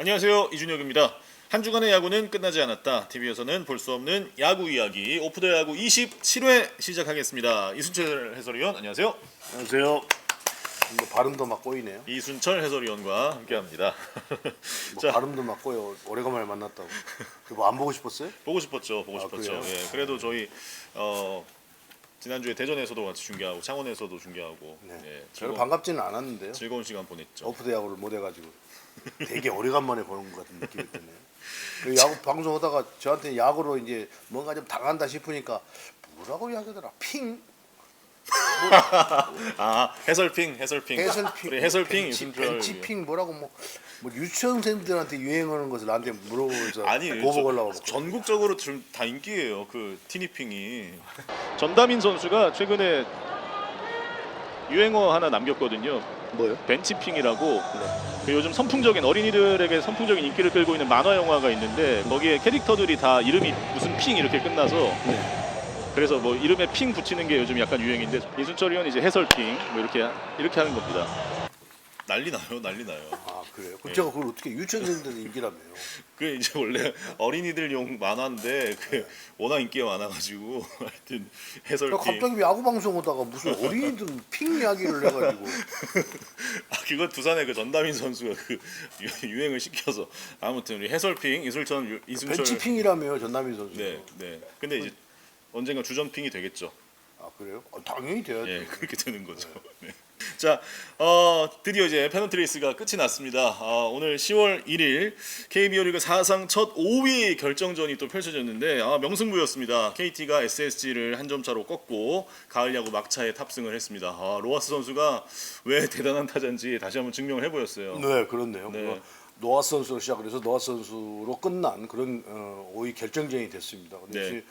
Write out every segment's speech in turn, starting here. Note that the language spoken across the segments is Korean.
안녕하세요, 이준혁입니다. 한 주간의 야구는 끝나지 않았다. TV에서는 볼 수 없는 야구 이야기 오프더 야구 27회 시작하겠습니다. 이순철 해설위원 안녕하세요. 안녕하세요. 뭐 발음도 막 꼬이네요. 이순철 해설위원과 함께합니다. 자, 발음도 막 꼬여. 오래간만에 만났다고. 뭐 안 보고 싶었어요? 보고 싶었죠. 싶었죠. 그래요? 예, 그래도 저희 지난주에 대전에서도 같이 중계하고 창원에서도 중계하고 네. 예, 별로 반갑지는 않았는데요. 즐거운 시간 보냈죠. 오프드 야구를 못 해가지고 되게 오래간만에 보는 것 같은 느낌이 드네요. 그 야구 방송하다가 저한테 야구로 이제 뭔가 좀 당한다 싶으니까 뭐라고 이야기하더라. 핑? 해설핑. 우리 해설핑 이순철. 벤치핑 뭐라고 뭐 유치원생들한테 유행하는 것을 나한테 물어보면서 아니 보복하려고 전국적으로 지금 다 인기예요. 그 티니핑이. 전다민 선수가 최근에 유행어 하나 남겼거든요. 뭐요? 벤치핑이라고. 그 요즘 선풍적인 어린이들에게 선풍적인 인기를 끌고 있는 만화 영화가 있는데 거기에 캐릭터들이 다 이름이 무슨 핑 이렇게 끝나서 그래서 뭐 이름에 핑 붙이는 게 요즘 약간 유행인데 이순철 의원 이제 해설핑 뭐 이렇게 하는 겁니다. 난리 나요. 아 그래요? 제가 그걸 어떻게 유치원생들은 인기라며요? 그게 이제 원래 어린이들용 만화인데 그 워낙 인기가 많아가지고 하여튼 해설핑. 갑자기 야구 방송 오다가 무슨 어린이들 핑 이야기를 해가지고 그건 두산의 그 전다민 선수가 그 유행을 시켜서 아무튼 우리 해설핑 이순철 벤치핑이라며요 전남인 선수. 네. 근데 이제 언젠가 주전핑이 되겠죠. 아 그래요? 당연히 돼야죠. 예, 그렇게 되는 거죠. 네. 자, 드디어 이제 페넌트 레이스가 끝이 났습니다. 오늘 10월 1일 KBO 리그 사상 첫 5위 결정전이 또 펼쳐졌는데 명승부였습니다. KT가 SSG를 한 점 차로 꺾고 가을 야구 막차에 탑승을 했습니다. 로하스 선수가 왜 대단한 타자인지 다시 한번 증명을 해보였어요. 네, 그렇네요. 네. 노아스 선수로 시작을 해서 노아스 선수로 끝난 그런 5위 결정전이 됐습니다. 근데 네. 역시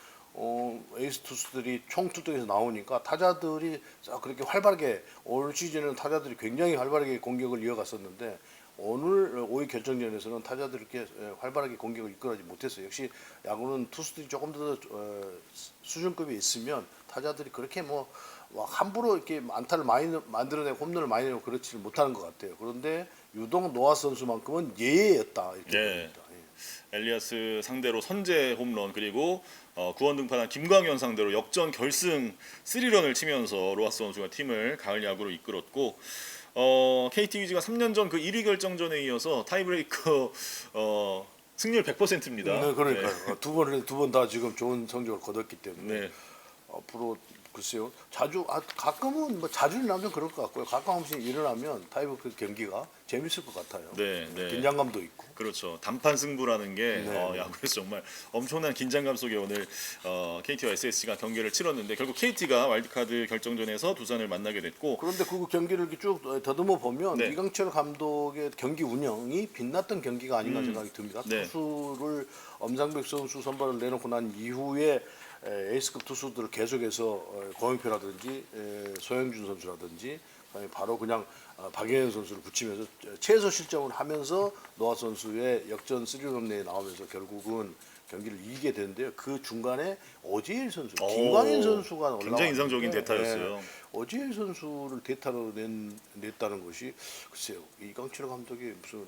에이스 투수들이 총 투수에서 나오니까 타자들이 그렇게 활발하게 올 시즌에는 타자들이 굉장히 활발하게 공격을 이어갔었는데 오늘 5위 결정전에서는 타자들이 이렇게 활발하게 공격을 이끌어지 못했어요. 역시 야구는 투수들이 조금 더 수준급이 있으면 타자들이 그렇게 뭐 함부로 이렇게 안타를 많이 만들어내고 홈런을 많이 내고 그렇지를 못하는 것 같아요. 그런데 유독 노아스 선수만큼은 예예였다 이렇게 봅니다. 엘리아스 상대로 선제 홈런 그리고 구원 등판한 김광현 상대로 역전 결승 3런을 치면서 로하스 선수가 팀을 가을 야구로 이끌었고 KT 위즈가 3년 전 그 1위 결정전에 이어서 타이브레이커 승률 100%입니다. 네, 그러니까요. 두 번 다 지금 좋은 성적을 거뒀기 때문에 앞으로 글쎄요. 가끔은 뭐 자주 일어나면 그럴 것 같고요. 가끔씩 일어나면 타이브 그 경기가 재밌을 것 같아요. 네. 긴장감도 있고. 그렇죠. 단판 승부라는 게 네. 야구에서 정말 엄청난 긴장감 속에 오늘 KT와 SSG가 경기를 치렀는데 결국 KT가 와일드카드 결정전에서 두산을 만나게 됐고 그런데 그 경기를 이렇게 쭉 더듬어 보면 네. 이강철 감독의 경기 운영이 빛났던 경기가 아닌가 생각이 듭니다. 네. 투수를 엄상백 선수 선발을 내놓고 난 이후에 에이스급 투수들을 계속해서 고영표라든지 소영준 선수라든지 바로 그냥 박영현 선수를 붙이면서 최소 실점을 하면서 노아 선수의 역전 3런 내에 나오면서 결국은 경기를 이기게 되는데요. 그 중간에 어지일 선수, 김광현 선수가 올라왔는데 굉장히 인상적인 대타였어요. 어지일 선수를 대타로 냈다는 것이 글쎄요. 이강철 감독이 무슨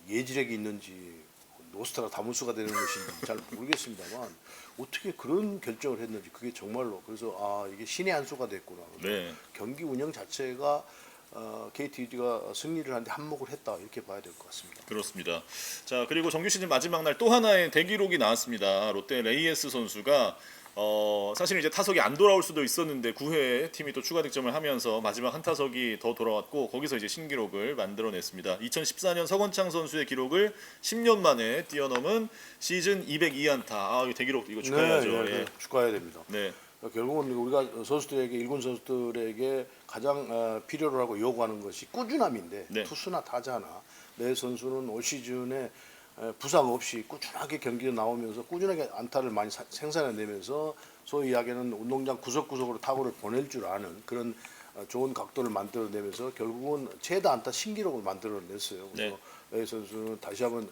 예지력이 있는지 노스타라 다문수가 되는 것인지 잘 모르겠습니다만 어떻게 그런 결정을 했는지 그게 정말로 그래서 이게 신의 한 수가 됐구나. 네. 경기 운영 자체가 KT가 승리를 하는데 한몫을 했다 이렇게 봐야 될 것 같습니다. 그렇습니다. 자, 그리고 정규 시즌 마지막 날 또 하나의 대기록이 나왔습니다. 롯데 레이에스 선수가 사실 이제 타석이 안 돌아올 수도 있었는데 9회에 팀이 또 추가 득점을 하면서 마지막 한 타석이 더 돌아왔고 거기서 이제 신기록을 만들어냈습니다. 2014년 서건창 선수의 기록을 10년 만에 뛰어넘은 시즌 202안타. 이 대기록 이거 축하해야죠. 네, 축하해야 됩니다. 네. 결국은 우리가 선수들에게 일군 선수들에게 가장 필요로 하고 요구하는 것이 꾸준함인데 투수나 타자나 내 선수는 올 시즌에 부상 없이 꾸준하게 경기에 나오면서 꾸준하게 안타를 많이 생산해내면서 소위 이야기하는 운동장 구석구석으로 타구를 보낼 줄 아는 그런 좋은 각도를 만들어내면서 결국은 최다 안타 신기록을 만들어냈어요. 그래서 레이스 선수는 다시 한번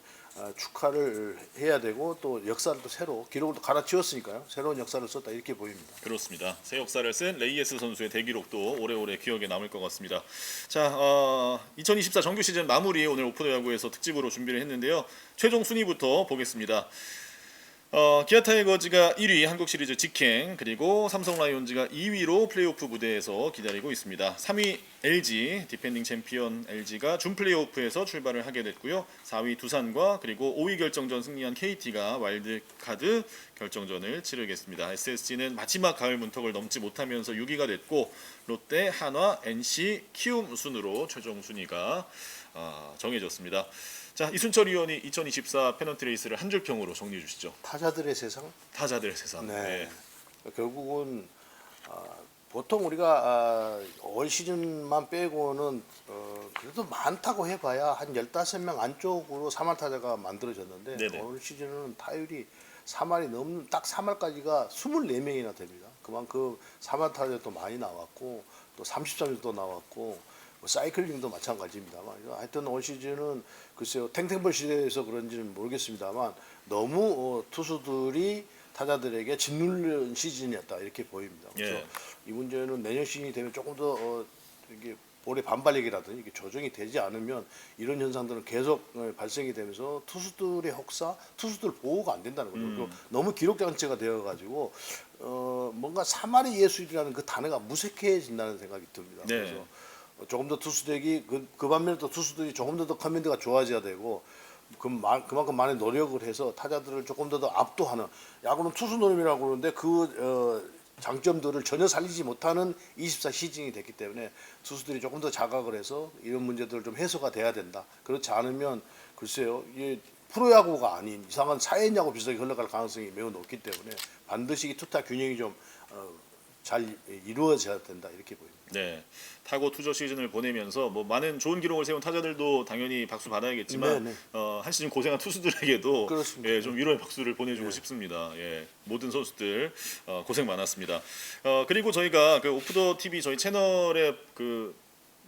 축하를 해야 되고 또 역사를 또 새로 기록을 또 갈아치웠으니까요. 새로운 역사를 썼다 이렇게 보입니다. 그렇습니다. 새 역사를 쓴 레이에스 선수의 대기록도 오래오래 기억에 남을 것 같습니다. 자, 2024 정규 시즌 마무리 오늘 오프더 야구에서 특집으로 준비를 했는데요. 최종 순위부터 보겠습니다. 기아 타이거즈가 1위 한국 시리즈 직행, 그리고 삼성 라이온즈가 2위로 플레이오프 무대에서 기다리고 있습니다. 3위 LG, 디펜딩 챔피언 LG가 준 플레이오프에서 출발을 하게 됐고요. 4위 두산과 그리고 5위 결정전 승리한 KT가 와일드카드 결정전을 치르겠습니다. SSG는 마지막 가을 문턱을 넘지 못하면서 6위가 됐고, 롯데, 한화, NC, 키움 순으로 최종 순위가 정해졌습니다. 자, 이순철 위원이 2024 페넌트 레이스를 한 줄 평으로 정리해 주시죠. 타자들의 세상. 타자들의 세상. 네. 결국은 보통 우리가 올 시즌만 빼고는 그래도 많다고 해봐야 한 15명 안쪽으로 3할 타자가 만들어졌는데 네네. 올 시즌은 타율이 3할이 넘는 딱 3할까지가 24명이나 됩니다. 그만큼 3할 타자도 많이 나왔고 또 33점도 나왔고 뭐 사이클링도 마찬가지입니다만 하여튼 올 시즌은 글쎄요 탱탱볼 시대에서 그런지는 모르겠습니다만 너무 투수들이 타자들에게 짓누르는 시즌이었다 이렇게 보입니다. 그래서 예. 이 문제는 내년 시즌이 되면 조금 더 이게 볼의 반발력이라든지 이게 조정이 되지 않으면 이런 현상들은 계속 발생이 되면서 투수들의 혹사, 투수들 보호가 안 된다는 거죠. 그리고 너무 기록 장치가 되어가지고 뭔가 3할의 예술이라는 그 단어가 무색해진다는 생각이 듭니다. 네. 그래서 조금 더 투수들이 그 반면에 또 투수들이 조금 더 커맨드가 좋아져야 되고 그만큼 많은 노력을 해서 타자들을 조금 더 압도하는 야구는 투수 노름이라고 그러는데 그 장점들을 전혀 살리지 못하는 24 시즌이 됐기 때문에 투수들이 조금 더 자각을 해서 이런 문제들을 좀 해소가 돼야 된다. 그렇지 않으면 글쎄요 이게 프로야구가 아닌 이상한 사회야구 비슷하게 흘러갈 가능성이 매우 높기 때문에 반드시 이 투타 균형이 좀 잘 이루어져야 된다 이렇게 보입니다. 네, 타고 투저 시즌을 보내면서 뭐 많은 좋은 기록을 세운 타자들도 당연히 박수 받아야겠지만 네, 네. 한 시즌 고생한 투수들에게도 그렇습니다. 예, 좀 위로의 박수를 보내주고 네. 싶습니다. 예, 모든 선수들 고생 많았습니다. 그리고 저희가 그 오프더 TV 저희 채널에 그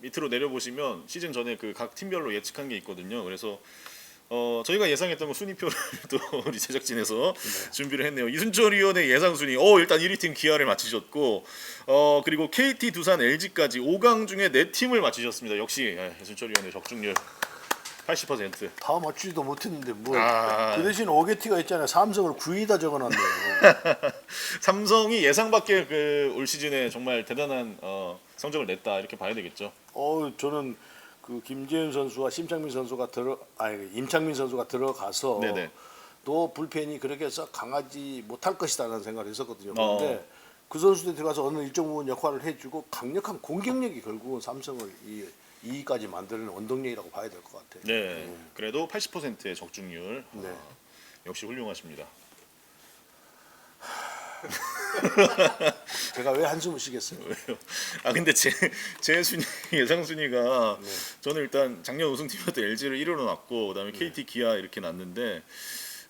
밑으로 내려보시면 시즌 전에 그 각 팀별로 예측한 게 있거든요. 그래서 저희가 예상했던 거 순위표를 또 우리 제작진에서 준비를 했네요. 이순철 위원의 예상 순위. 일단 1위 팀 기아를 맞히셨고, 그리고 KT, 두산, LG까지 5강 중에 4팀을 맞히셨습니다. 역시 이순철 위원의 적중률 80%. 다 맞추지도 못했는데 뭐 그 아. 대신 오게티가 있잖아요. 삼성을 9위다 적어놨네요. 삼성이 예상 밖의 그 올 시즌에 정말 대단한 성적을 냈다 이렇게 봐야 되겠죠. 저는 그 김재현 선수와 임창민 선수가 들어가서 네네. 또 불펜이 그렇게 썩 강하지 못할 것이다라는 생각을 했었거든요. 그런데 그 선수들이 들어가서 어느 일정 부분 역할을 해주고 강력한 공격력이 결국은 삼성을 이 2위까지 만드는 원동력이라고 봐야 될 것 같아요. 네. 그래도 80%의 적중률. 네. 역시 훌륭하십니다. 제가 왜 한숨을 쉬겠어요? 근데 제 순위 예상 순위가 네. 저는 일단 작년 우승팀이었던 LG를 1위로 놨고 그다음에 KT, 기아 이렇게 놨는데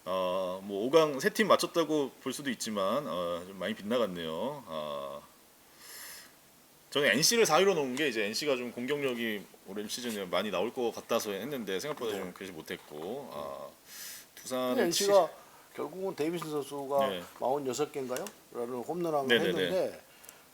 뭐 5강 3팀 맞췄다고 볼 수도 있지만 좀 많이 빗나갔네요. 저는 NC를 4위로 놓은 게 이제 NC가 좀 공격력이 올해 시즌에 많이 나올 것 같아서 했는데 생각보다 좀 그러지 못했고 두산은 NC가 결국은 데이비슨 선수가 네. 46개인가요? 라는 홈런왕을 네네네. 했는데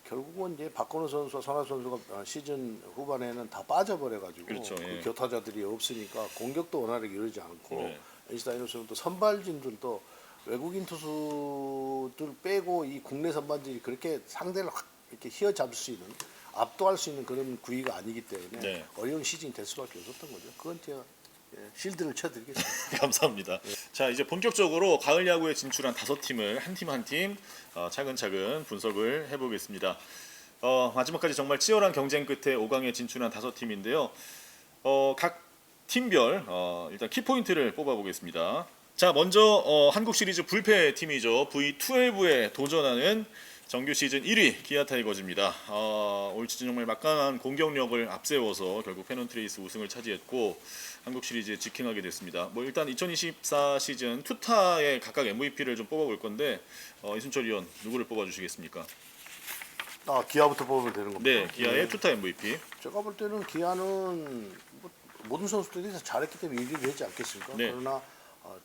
결국은 이제 박건우 선수와 손아 선수가 시즌 후반에는 다 빠져버려가지고 그렇죠, 예. 그 교타자들이 없으니까 공격도 원활하게 이루어지지 않고 네. NC 다이노스는 또 선발진들도 외국인 투수들 빼고 이 국내 선발진이 그렇게 상대를 확 이렇게 휘어잡을 수 있는 압도할 수 있는 그런 구위가 아니기 때문에 네. 어려운 시즌이 될 수밖에 없었던 거죠. 그건 제가 실드를 쳐드리겠습니다. 감사합니다. 자, 이제 본격적으로 가을 야구에 진출한 5팀을 한 팀 한 팀 차근차근 분석을 해보겠습니다. 마지막까지 정말 치열한 경쟁 끝에 5강에 진출한 5팀인데요. 각 팀별 일단 키포인트를 뽑아보겠습니다. 자, 먼저 한국 시리즈 불패 팀이죠. V12에 도전하는 정규 시즌 1위 기아 타이거즈입니다. 올 시즌 정말 막강한 공격력을 앞세워서 결국 페넌트 레이스 우승을 차지했고 한국 시리즈에 직행하게 됐습니다. 뭐 일단 2024 시즌 투타의 각각 MVP를 좀 뽑아볼 건데 이순철 위원 누구를 뽑아주시겠습니까? 기아부터 뽑으면 되는 겁니다. 네, 기아의 투타 MVP. 제가 볼 때는 기아는 모든 선수들이 다 잘했기 때문에 1위를 했지 않겠습니까? 네. 그러나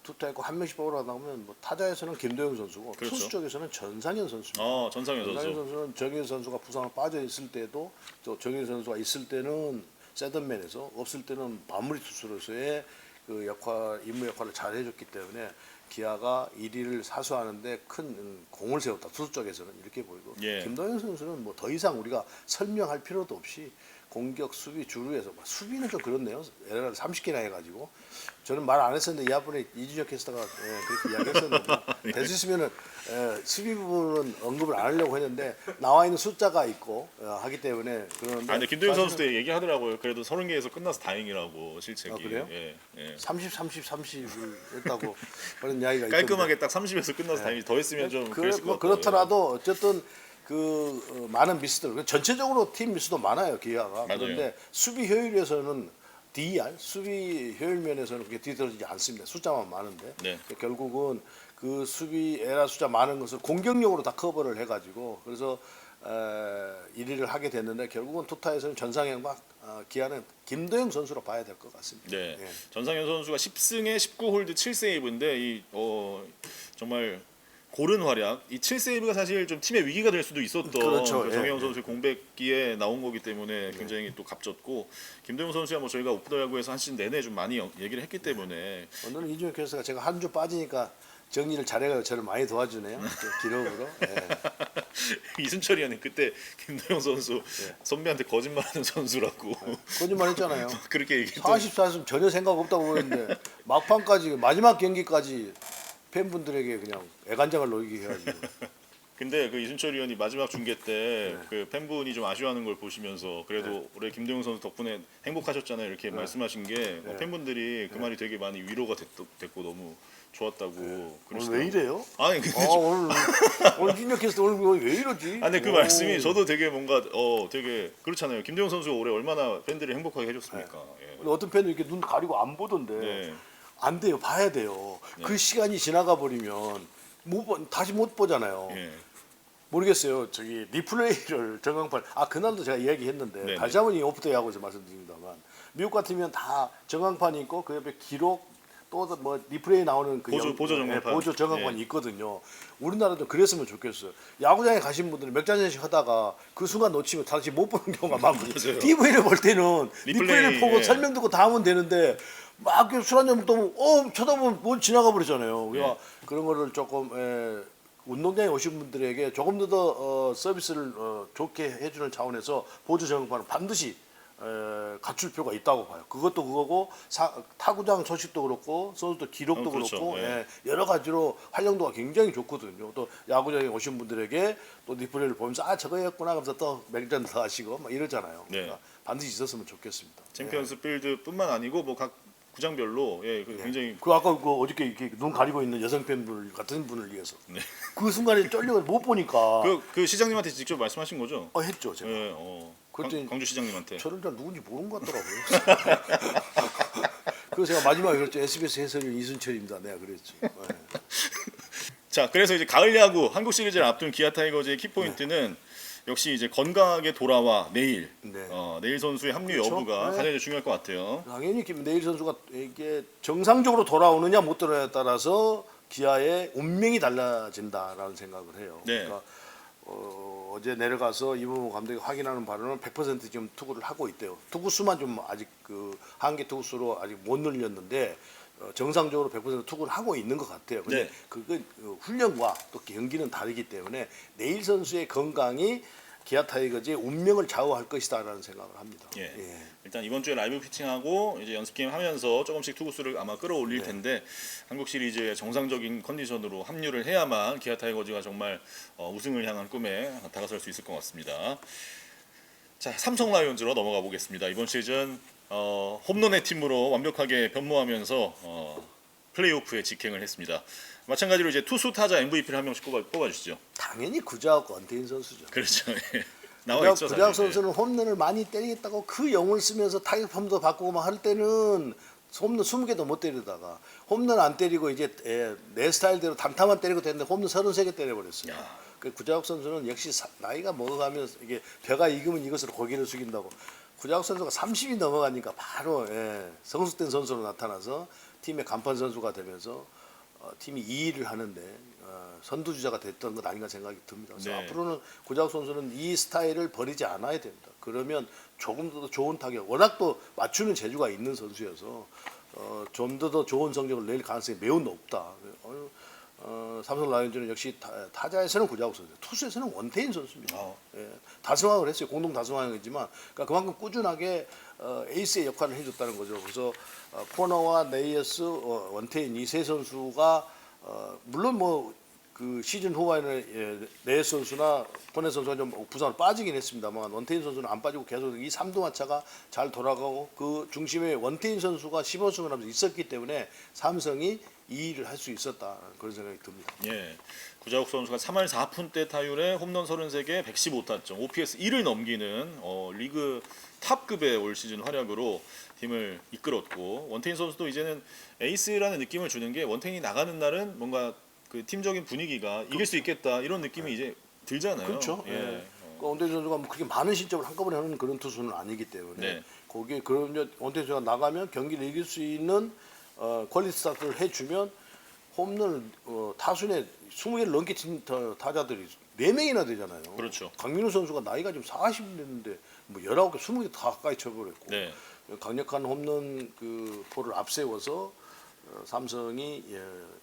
투타했고 한 명씩 뽑으러 나오면 뭐 타자에서는 김도영 선수고 그렇죠. 투수 쪽에서는 전상현 선수입니다. 전상현 전상현 선수. 선수는 정현 선수가 부상을 빠져 있을 때도 또 정현 선수가 있을 때는 세던맨에서 없을 때는 마무리 투수로서의 그 역할 임무 역할을 잘 해줬기 때문에 기아가 1위를 사수하는데 큰 공을 세웠다 투수 쪽에서는 이렇게 보이고 예. 김도현 선수는 뭐 더 이상 우리가 설명할 필요도 없이 공격 수비 주루에서 수비는 좀 그렇네요. 에러를 30개나 해가지고 저는 말 안 했었는데 이번에 이준혁 캐스터가 그렇게 이야기했었는데 될 수 있으면은 수비 부분은 언급을 안 하려고 했는데 나와 있는 숫자가 있고 하기 때문에 그런데 근데 김도영 사실은 선수도 얘기하더라고요. 그래도 30개에서 끝나서 다행이라고 실책이. 아, 그래요? 예, 예. 30, 30, 30을 했다고 그런 이야기가 있던데 깔끔하게 딱 30에서 끝나서 다행이지. 더 했으면 좀 그랬을 것 같아요. 그렇더라도 어쨌든 많은 미스들 전체적으로 팀 미스도 많아요 기아가. 맞아요. 그런데 수비 효율에서는 DER 수비 효율 면에서는 그렇게 뒤떨어지지 않습니다. 숫자만 많은데 네. 결국은 그 수비 에라 숫자 많은 것을 공격력으로 다 커버를 해가지고 그래서 1위를 하게 됐는데 결국은 투타에서는 전상현과 기아는 김도영 선수로 봐야 될 것 같습니다. 네. 예. 전상현 선수가 10승에 19홀드 7세이브인데 정말 고른 활약. 이 7세이브가 사실 좀 팀의 위기가 될 수도 있었던 그렇죠. 그 예, 정혜원 예. 선수의 공백기에 나온 거기 때문에 굉장히 또 값졌고 김도영 선수야 뭐 저희가 오프더 야구에서 한 시즌 내내 좀 많이 얘기를 했기 때문에 오늘은 이준혁 캐스터가 제가 한 주 빠지니까 정리를 잘해가지고 저를 많이 도와주네요. 기록으로. 예. 이순철 의원은 그때 김도영 선수 예. 선배한테 거짓말하는 선수라고 거짓말 했잖아요. 그렇게 얘기했던 44승 전혀 생각 없다고 그랬는데 막판까지 마지막 경기까지 팬분들에게 그냥 애간장을 놓이게 해가지고 근데 그 이순철 의원이 마지막 중계 때 그 팬분이 좀 아쉬워하는 걸 보시면서 그래도 올해 김도영 선수 덕분에 행복하셨잖아요 이렇게 말씀하신 게 팬분들이 그 말이 되게 많이 위로가 됐고 너무 좋았다고 오늘 그러시더라고요. 왜 이래요? 아니 근데 오늘 이준혁 캐스터 오늘 왜 이러지? 근데 그 오. 말씀이 저도 되게 뭔가 되게 그렇잖아요. 김도영 선수가 올해 얼마나 팬들을 행복하게 해줬습니까? 예. 근데 어떤 팬은 이렇게 눈 가리고 안 보던데 네. 안 돼요. 봐야 돼요. 그 시간이 지나가 버리면 다시 못 보잖아요. 예. 모르겠어요. 저기 리플레이를 전광판 그날도 제가 이야기했는데 네네. 다시 한번 이 오프더 야구에서 말씀드립니다만 미국 같으면 다 전광판이 있고 그 옆에 기록 또 뭐 리플레이 나오는 그 보조 전광판. 보조 전광판이 예. 있거든요. 우리나라도 그랬으면 좋겠어요. 야구장에 가신 분들은 몇 잔씩 하다가 그 순간 놓치면 다시 못 보는 경우가 많거든요. 맞아요. TV를 볼 때는 리플레이를 보고 예. 설명 듣고 다 하면 되는데 막 술 한잔 먹다 쳐다보면 뭘 지나가 버리잖아요. 그러니까 그런 거를 조금 운동장에 오신 분들에게 조금 더 서비스를 좋게 해주는 차원에서 보조 전광판은 반드시 갖출 필요가 있다고 봐요. 그것도 그거고 타구장 소식도 그렇고 선수들 기록도 그렇죠. 그렇고 예. 여러 가지로 활용도가 굉장히 좋거든요. 또 야구장에 오신 분들에게 또 리플레이를 보면서 저거였구나 하면서 또 맥잔 더 하시고 막 이러잖아요. 네. 그러니까 반드시 있었으면 좋겠습니다. 챔피언스 필드뿐만 아니고 뭐 각 구장별로 굉장히 그 아까 그 어저께 이렇게 눈 가리고 있는 여성 팬분 같은 분을 위해서 그 순간에 쫄려서 못 보니까 그 시장님한테 직접 말씀하신 거죠? 했죠 제가. 예. 그때 광주 시장님한테. 저를 잘 누군지 모르는 것 같더라고요. 그래서 제가 마지막에 그랬죠. SBS 해설위원 이순철입니다. 내가 그랬죠. 네. 자, 그래서 이제 가을 야구 한국 시리즈를 앞둔 기아 타이거즈의 키포인트는 역시 이제 건강하게 돌아와 내일. 네. 내일 선수의 합류 그렇죠. 여부가 네. 가장 중요할 것 같아요. 당연히 김내일 선수가 이게 정상적으로 돌아오느냐 못 돌아오느냐에 따라서 기아의 운명이 달라진다라는 생각을 해요. 네. 그러니까 어제 내려가서 이범호 감독이 확인하는 바로는 100% 지금 투구를 하고 있대요. 투구 수만 좀 아직 그 한개 투구 수로 아직 못 늘렸는데 정상적으로 100% 투구를 하고 있는 것 같아요. 근데 네. 그건 훈련과 또 경기는 다르기 때문에 내일 선수의 건강이 기아 타이거즈의 운명을 좌우할 것이다라는 생각을 합니다. 예. 일단 이번 주에 라이브 피칭하고 이제 연습 게임 하면서 조금씩 투구수를 아마 끌어올릴 텐데 한국 시리즈의 정상적인 컨디션으로 합류를 해야만 기아 타이거즈가 정말 우승을 향한 꿈에 다가설 수 있을 것 같습니다. 자, 삼성 라이온즈로 넘어가 보겠습니다. 이번 시즌 홈런의 팀으로 완벽하게 변모하면서 플레이오프에 직행을 했습니다. 마찬가지로 이제 투수 타자 MVP를 한 명씩 뽑아주시죠. 당연히 구자욱 권태인 선수죠. 그렇죠. 예. 나와 있죠. 구자욱 사실. 선수는 홈런을 많이 때리겠다고 그 영을 쓰면서 타격폼도 바꾸고 막 할 때는 홈런 20개도 못 때리다가 홈런 안 때리고 이제 내 스타일대로 단타만 때리고 됐는데 홈런 33개 때려버렸어요. 야. 그 구자욱 선수는 역시 나이가 먹어가면서 이게 벼가 익으면 이것으로 고개를 숙인다고 구자욱 선수가 30이 넘어가니까 바로 성숙된 선수로 나타나서 팀의 간판 선수가 되면서 팀이 2위를 하는데 선두주자가 됐던 것 아닌가 생각이 듭니다. 그래서 네. 앞으로는 구자욱 선수는 이 스타일을 버리지 않아야 됩니다. 그러면 조금 더 좋은 타격, 워낙 또 맞추는 재주가 있는 선수여서 좀 더 좋은 성적을 낼 가능성이 매우 높다. 삼성 라이온즈는 역시 타자에서는 구자욱 선수, 투수에서는 원태인 선수입니다. 다승왕을 했어요. 공동 다승왕이지만 그러니까 그만큼 꾸준하게 에이스의 역할을 해줬다는 거죠. 그래서 포너와 네이에스, 원태인 이 세 선수가 물론 뭐 그 시즌 후반에는 네이에스 선수나 포너 선수가 좀 부상으로 빠지긴 했습니다만 원태인 선수는 안 빠지고 계속 이 3두마차가 잘 돌아가고 그 중심에 원태인 선수가 15승을 하면서 있었기 때문에 삼성이 2위를 할 수 있었다 그런 생각이 듭니다. 예. 구자욱 선수가 3할 4푼대 타율에 홈런 33개, 115타점, OPS 1을 넘기는 리그 탑급의 올 시즌 활약으로 팀을 이끌었고 원태인 선수도 이제는 에이스라는 느낌을 주는 게 원태인이 나가는 날은 뭔가 그 팀적인 분위기가 이길 수 있겠다 이런 느낌이 이제 들잖아요. 그렇죠. 예. 원태인 선수가 뭐 그렇게 많은 실점을 한꺼번에 하는 그런 투수는 아니기 때문에 네. 거기에 그런 원태인 선수가 나가면 경기를 이길 수 있는 퀄리티 스타트를 해주면 홈런을 타순에 20개를 넘게 친 타자들이 4명이나 되잖아요. 그렇죠. 강민호 선수가 나이가 지금 40 됐는데 뭐 19개, 20개 다 가까이 쳐버렸고 네. 강력한 홈런 그 포를 앞세워서 삼성이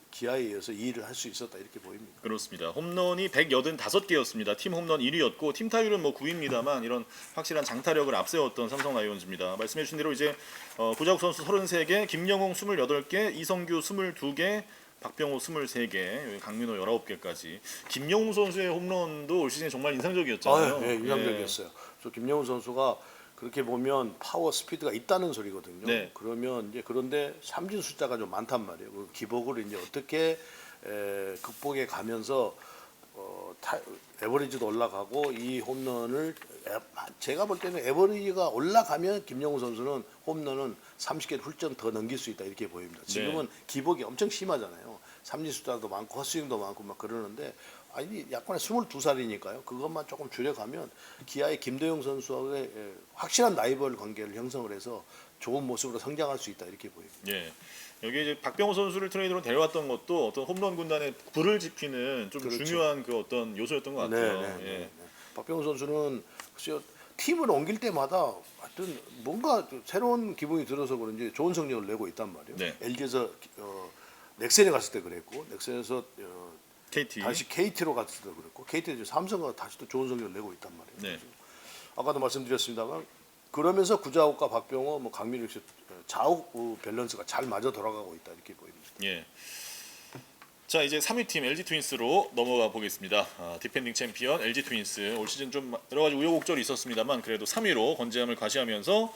기아에 이어서 2위를 할 수 있었다 이렇게 보입니다. 그렇습니다. 홈런이 185개였습니다. 팀 홈런 1위였고 팀 타율은 뭐 9위입니다만 이런 확실한 장타력을 앞세웠던 삼성 라이온즈입니다. 말씀해 주신 대로 이제 구자욱 선수 33개, 김영웅 28개, 이성규 22개, 박병호 23개, 강민호 19개까지. 김영웅 선수의 홈런도 올 시즌에 정말 인상적이었잖아요. 네, 인상적이었어요. 그래서 김영훈 선수가 그렇게 보면 파워 스피드가 있다는 소리거든요. 네. 그러면 이제 그런데 삼진 숫자가 좀 많단 말이에요. 그 기복을 이제 어떻게 극복해 가면서 에버리지도 올라가고 이 홈런을 제가 볼 때는 에버리지가 올라가면 김영훈 선수는 홈런은 30개를 훌쩍 더 넘길 수 있다 이렇게 보입니다. 지금은 기복이 엄청 심하잖아요. 삼진 숫자도 많고 헛스윙도 많고 막 그러는데 아니 약간의 22살이니까요. 그것만 조금 줄여가면 기아의 김도영 선수와의 확실한 라이벌 관계를 형성을 해서 좋은 모습으로 성장할 수 있다 이렇게 보입니다. 예. 여기 이제 박병호 선수를 트레이드로 데려왔던 것도 어떤 홈런 군단의 불을 지피는 좀 그렇죠. 중요한 그 어떤 요소였던 것 같아요. 예. 박병호 선수는 글쎄요, 팀을 옮길 때마다 하여튼 뭔가 새로운 기분이 들어서 그런지 좋은 성적을 내고 있단 말이에요. 네. LG에서 넥센에 갔을 때 그랬고 넥센에서 KT. 다시 KT로 갔을 때 그랬고 KT에서 삼성과 다시 또 좋은 성적을 내고 있단 말이에요. 네. 아까도 말씀드렸습니다만 그러면서 구자욱과 박병호, 뭐 강민우 역시 좌우 밸런스가 잘 맞아 돌아가고 있다 이렇게 보입니다. 예. 자 이제 3위 팀 LG 트윈스로 넘어가 보겠습니다. 디펜딩 챔피언 LG 트윈스 올 시즌 좀 여러 가지 우여곡절이 있었습니다만 그래도 3위로 건재함을 과시하면서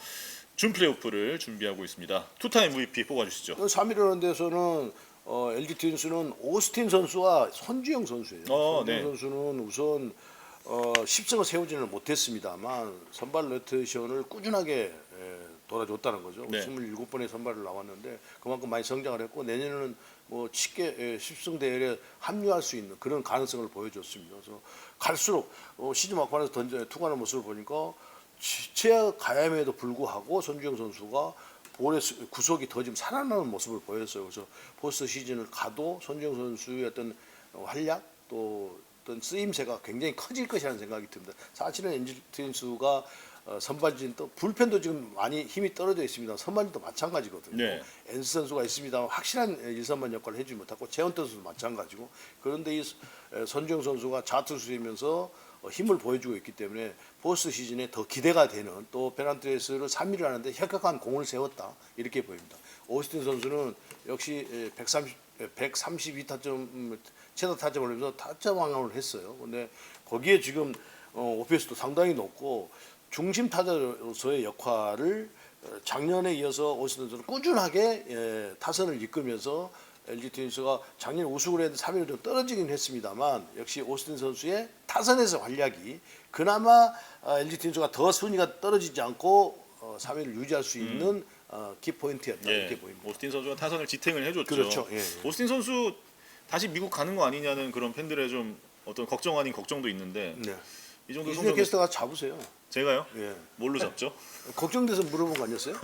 준 플레이오프를 준비하고 있습니다. 투타임 MVP 뽑아주시죠. 3위라는 데서는 LG 트윈스는 오스틴 선수와 손주영 선수예요. 손주영 네. 선수는 우선 10승을 세우지는 못했습니다만 선발 로테이션을 꾸준하게 돌아줬다는 거죠. 네. 27번의 선발을 나왔는데 그만큼 많이 성장을 했고 내년에는 뭐 쉽게 10승 대회에 합류할 수 있는 그런 가능성을 보여줬습니다. 그래서 갈수록 시즌 막판에서 투구하는 모습을 보니까 최악 가야임에도 불구하고 손주영 선수가 볼의 구속이 더 지금 살아나는 모습을 보였어요. 그래서 포스트 시즌을 가도 손주영 선수의 어떤 활약 또 어떤 쓰임새가 굉장히 커질 것이라는 생각이 듭니다. 사실은 LG 트윈스가 선발진 또 불펜도 지금 많이 힘이 떨어져 있습니다. 선발진도 마찬가지거든요. 네. 엔스 선수가 있습니다. 확실한 1선발 역할을 해주지 못하고 최원태 선수도 마찬가지고 그런데 이 손주영 선수가 좌투수이면서 힘을 보여주고 있기 때문에 포스트 시즌에 더 기대가 되는 또 페넌트레이스를 3위를 하는데 혁혁한 공을 세웠다 이렇게 보입니다. 오스틴 선수는 역시 132타점 최다 타점을 올리면서 타점 왕을 했어요. 근데 거기에 지금 OPS도 상당히 높고 중심 타자로서의 역할을 작년에 이어서 오스틴 선수는 꾸준하게 타선을 이끌면서 LG 트윈스가 작년 우승을 했는데 3위로 좀 떨어지긴 했습니다만 역시 오스틴 선수의 타선에서 활약이 그나마 LG 트윈스가 더 순위가 떨어지지 않고 3위를 유지할 수 있는 키포인트였다 이렇게 보입니다. 오스틴 선수가 타선을 지탱을 해줬죠. 그렇죠. 예. 오스틴 선수 다시 미국 가는 거 아니냐는 그런 팬들의 좀 어떤 걱정 아닌 걱정도 있는데 네. 이 정도 이준혁 성적 캐스터가 잡으세요. 제가요? 예. 뭘로 잡죠? 걱정돼서 물어본 거 아니었어요?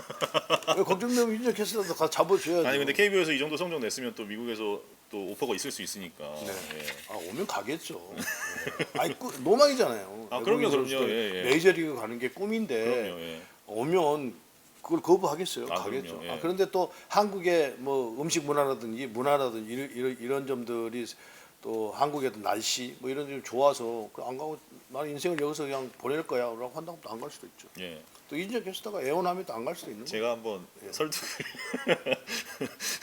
왜 걱정되면 이준혁 캐스터도 가서 잡아줘야죠. 아니 근데 KBO에서 이 정도 성적 냈으면 또 미국에서 또 오퍼가 있을 수 있으니까. 네. 예. 아 오면 가겠죠. 예. 아니 노망이잖아요. 아, 그럼요, 외국인 그럼요. 선수들 예, 예. 메이저리그 가는 게 꿈인데 그럼요. 예. 오면 그걸 거부하겠어요. 아, 가겠죠. 그럼요. 예. 아, 그런데 또 한국의 뭐 음식 문화라든지 이런 점들이 또 한국의 또 날씨 뭐 이런 점이 좋아서 안 가고 나는 인생을 여기서 그냥 보낼 거야라고 한다고 안 갈 수도 있죠. 예. 또 이준혁 캐스터가 애원하면 또 안 갈 수도 있는 거예요. 제가 한번 설득.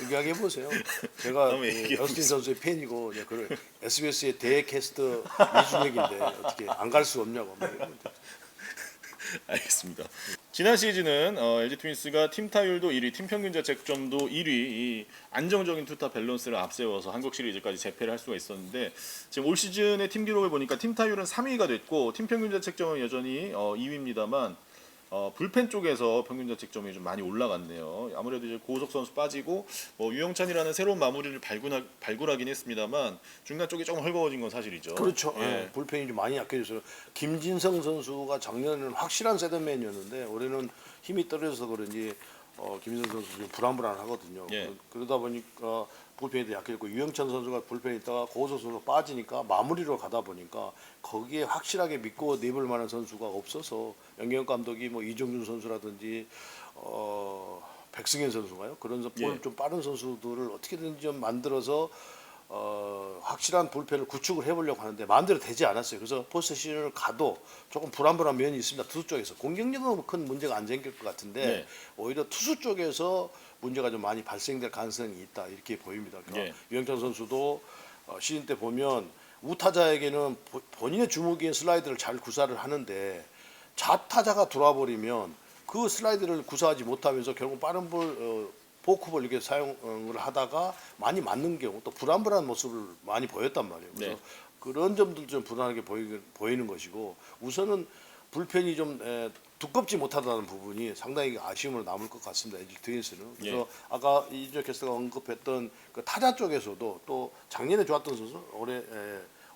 얘기하게 해보세요. 제가 다음에 얘기해 어스틴 선수의 팬이고 이제 그 SBS의 대캐스터 이준혁인데 어떻게 안 갈 수 없냐고. 막 이러면 되죠. 알겠습니다. 지난 시즌은 LG 트윈스가 팀 타율도 1위, 팀 평균 자책점도 1위, 이 안정적인 투타 밸런스를 앞세워서 한국 시리즈까지 재패를 할 수가 있었는데 지금 올 시즌의 팀 기록을 보니까 팀 타율은 3위가 됐고 팀 평균 자책점은 여전히 2위입니다만 불펜 쪽에서 평균 자책점이 좀 많이 올라갔네요. 아무래도 이제 고우석 선수 빠지고 유영찬이라는 새로운 마무리를 발굴하긴 했습니다만 중간 쪽이 조금 헐거워진 건 사실이죠. 그렇죠. 예. 예, 불펜이 좀 많이 약해져서 김진성 선수가 작년에는 확실한 세던맨이었는데 올해는 힘이 떨어져서 그런지 김진성 선수 좀 불안불안하거든요. 예. 그러다 보니까 불펜이 약해졌고 유영찬 선수가 불펜에 있다가 고우석 선수가 빠지니까 마무리로 가다 보니까 거기에 확실하게 믿고 내볼 만한 선수가 없어서 영경 감독이 뭐 이정준 선수라든지 백승현 선수가요 그런 볼 좀 빠른 선수들을 어떻게든지 좀 만들어서 확실한 불펜을 구축을 해보려고 하는데 마음대로 되지 않았어요. 그래서 포스트 시즌을 가도 조금 불안불안 면이 있습니다. 투수 쪽에서 공격력은 큰 문제가 안 생길 것 같은데 네. 오히려 투수 쪽에서 문제가 좀 많이 발생될 가능성이 있다 이렇게 보입니다. 그러니까 유영찬 선수도 시즌 때 보면 우타자에게는 본인의 주무기인 슬라이드를 잘 구사를 하는데 좌타자가 들어와 버리면 그 슬라이드를 구사하지 못하면서 결국 빠른 볼 포크볼 이렇게 사용을 하다가 많이 맞는 경우 또 불안불안한 모습을 많이 보였단 말이에요. 그래서 네. 그런 점들 좀 불안하게 보이는 것이고 우선은 불펜이 좀 두껍지 못하다는 부분이 상당히 아쉬움으로 남을 것 같습니다. LG 트윈스는. 그래서 아까 이준혁 캐스터가 언급했던 그 타자 쪽에서도 또 작년에 좋았던 선수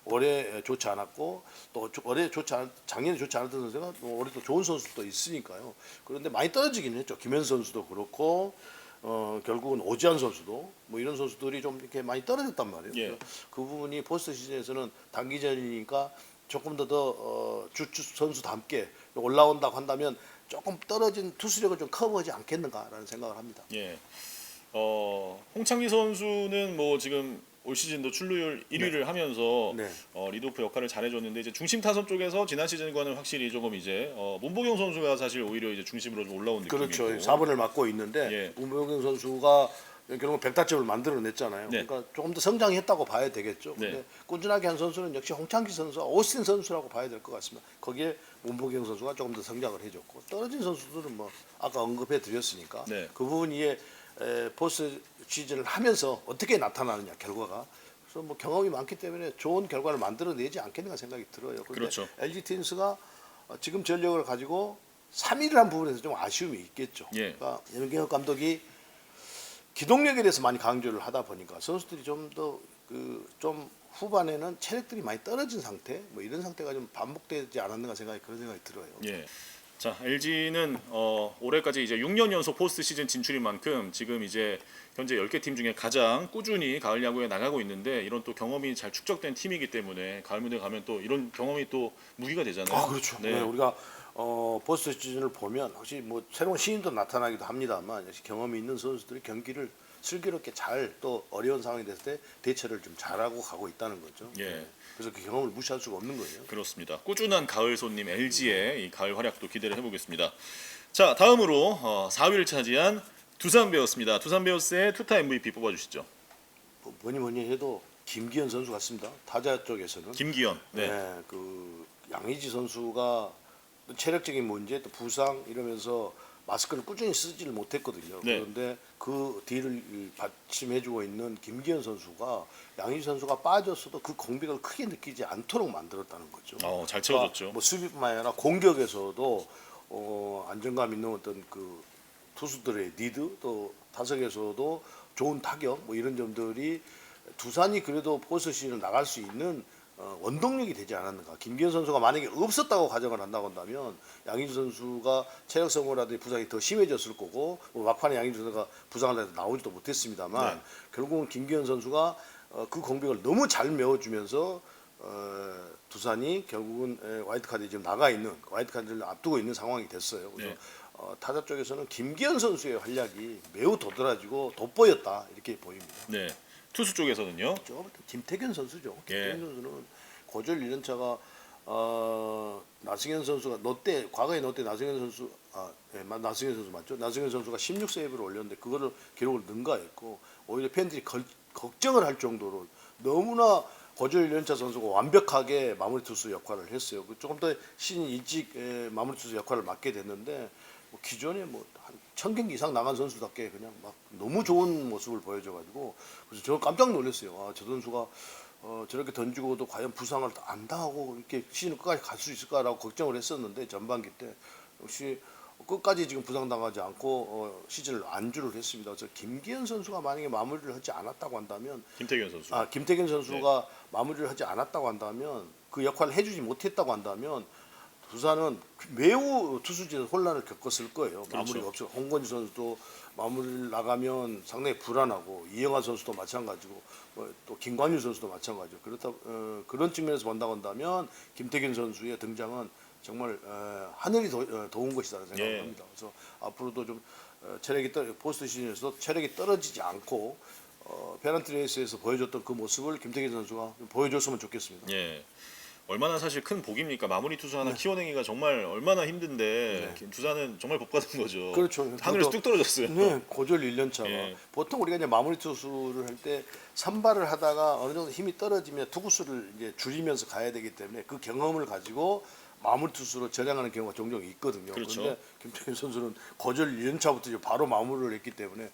올해 좋지 않았고 또 작년에 좋지 않았던 선수가 올해 또 좋은 선수도 있으니까요. 그런데 많이 떨어지긴 했죠. 김현 선수도 그렇고 결국은 오지환 선수도 뭐 이런 선수들이 좀 이렇게 많이 떨어졌단 말이에요. 예. 그래서 그 부분이 포스트 시즌에서는 단기전이니까 조금 더 주축 선수답게 올라온다고 한다면 조금 떨어진 투수력을 좀 커버하지 않겠는가라는 생각을 합니다. 예. 홍창기 선수는 뭐 지금 올 시즌도 출루율 1위를 하면서 네. 리드오프 역할을 잘해줬는데 이제 중심 타선 쪽에서 지난 시즌과는 확실히 조금 이제 문보경 선수가 사실 오히려 이제 중심으로 좀 올라온 느낌이고. 그렇죠. 4번을 맡고 있는데 예. 문보경 선수가 결국 100타점을 만들어냈잖아요. 네. 그러니까 조금 더 성장했다고 봐야 되겠죠. 네. 근데 꾸준하게 한 선수는 역시 홍창기 선수와 오스틴 선수라고 봐야 될 것 같습니다. 거기에 문보경 선수가 조금 더 성장을 해줬고 떨어진 선수들은 뭐 아까 언급해 드렸으니까 네. 그 부분이 포스트 시즌을 하면서 어떻게 나타나느냐 결과가. 그래서 뭐 경험이 많기 때문에 좋은 결과를 만들어내지 않겠는가 생각이 들어요. 그런데 그렇죠. LG 트윈스가 지금 전력을 가지고 3위를 한 부분에서 좀 아쉬움이 있겠죠. 예. 그러니까 연경혁 감독이 기동력에 대해서 많이 강조를 하다 보니까 선수들이 좀 더 좀 후반에는 체력들이 많이 떨어진 상태, 뭐 이런 상태가 좀 반복되지 않았는가 그런 생각이 들어요. 예. 자, LG는 올해까지 이제 6년 연속 포스트 시즌 진출인 만큼 지금 이제 현재 10개 팀 중에 가장 꾸준히 가을 야구에 나가고 있는데 이런 또 경험이 잘 축적된 팀이기 때문에 가을 무대 가면 또 이런 경험이 또 무기가 되잖아요. 아 그렇죠. 네. 네, 우리가 포스트 시즌을 보면 확실히 뭐 새로운 신인도 나타나기도 합니다만 역시 경험이 있는 선수들이 경기를 슬기롭게 잘 또 어려운 상황이 됐을 때 대처를 좀 잘하고 가고 있다는 거죠. 예. 네. 그래서 그 경험을 무시할 수가 없는 거예요. 그렇습니다. 꾸준한 가을 손님 LG의 이 가을 활약도 기대를 해보겠습니다. 자, 다음으로 4위를 차지한 두산 베어스입니다. 두산 베어스의 투타 MVP 뽑아주시죠. 뭐니 해도 김기현 선수 같습니다. 타자 쪽에서는. 김기현. 네. 그 양의지 선수가 또 체력적인 문제, 또 부상 이러면서 마스크를 꾸준히 쓰지를 못했거든요. 네. 그런데 그 뒤를 받침해주고 있는 김기현 선수가 양의지 선수가 빠졌어도 그 공백을 크게 느끼지 않도록 만들었다는 거죠. 잘 채워줬죠. 뭐 수비뿐만 아니라 공격에서도 안정감 있는 어떤 그 투수들의 리드 또 타석에서도 좋은 타격 뭐 이런 점들이 두산이 그래도 포스트 시즌을 나갈 수 있는 원동력이 되지 않았는가. 김기현 선수가 만약에 없었다고 가정을 한다고 한다면 양의지 선수가 체력 소모라든지 부상이 더 심해졌을 거고 뭐 막판에 양의지 선수가 부상을 해서 나오지도 못했습니다만 네. 결국은 김기현 선수가 그 공백을 너무 잘 메워주면서 두산이 결국은 와이드카드에 지금 나가 있는 와이드카드를 앞두고 있는 상황이 됐어요. 그래서 네. 타자 쪽에서는 김기현 선수의 활약이 매우 도드라지고 돋보였다 이렇게 보입니다. 네. 투수 쪽에서는요. 저부터 김태균 선수죠. 예. 김태균 선수는 고졸 1년차가 나승현 선수가 과거에 롯데 나승현 선수 나승현 선수 맞죠? 나승현 선수가 16세이브를 올렸는데 그거를 기록을 능가했고 오히려 팬들이 걱정을 할 정도로 너무나 고졸 1년차 선수가 완벽하게 마무리 투수 역할을 했어요. 조금 더 시즌 일찍 마무리 투수 역할을 맡게 됐는데 뭐 기존에 뭐 한 1000경기 이상 나간 선수답게 그냥 막 너무 좋은 모습을 보여줘가지고 그래서 저는 깜짝 놀랐어요. 아, 저 선수가 저렇게 던지고도 과연 부상을 안 당하고 이렇게 시즌 끝까지 갈 수 있을까라고 걱정을 했었는데 전반기 때 역시 끝까지 지금 부상당하지 않고 시즌을 안주를 했습니다. 그래서 김기현 선수가 만약에 마무리를 하지 않았다고 한다면 김태균 선수. 김태균 선수가 마무리를 하지 않았다고 한다면 그 역할을 해주지 못했다고 한다면 두산은 매우 투수진에 혼란을 겪었을 거예요. 그렇죠. 마무리가 없어. 홍건희 선수도 마무리를 나가면 상당히 불안하고 이영하 선수도 마찬가지고 또 김관유 선수도 마찬가지고 그렇다 그런 측면에서 본다고 한다면 김태균 선수의 등장은 정말 하늘이 도운 것이다 생각을 합니다. 그래서 앞으로도 좀 포스트 시즌에서 체력이 떨어지지 않고 페넌트 레이스에서 보여줬던 그 모습을 김태균 선수가 좀 보여줬으면 좋겠습니다. 예. 얼마나 사실 큰 복입니까? 마무리 투수 하나 키워내기가 정말 얼마나 힘든데 두산은 정말 복 받은 거죠. 그렇죠. 하늘에서 뚝 떨어졌어요. 네, 고졸 1년차가 예. 보통 우리가 이제 마무리 투수를 할 때 선발을 하다가 어느 정도 힘이 떨어지면 투구수를 이제 줄이면서 가야 되기 때문에 그 경험을 가지고 마무리 투수로 전향하는 경우가 종종 있거든요. 그렇죠. 그런데 김태균 선수는 고졸 1년차부터 이제 바로 마무리를 했기 때문에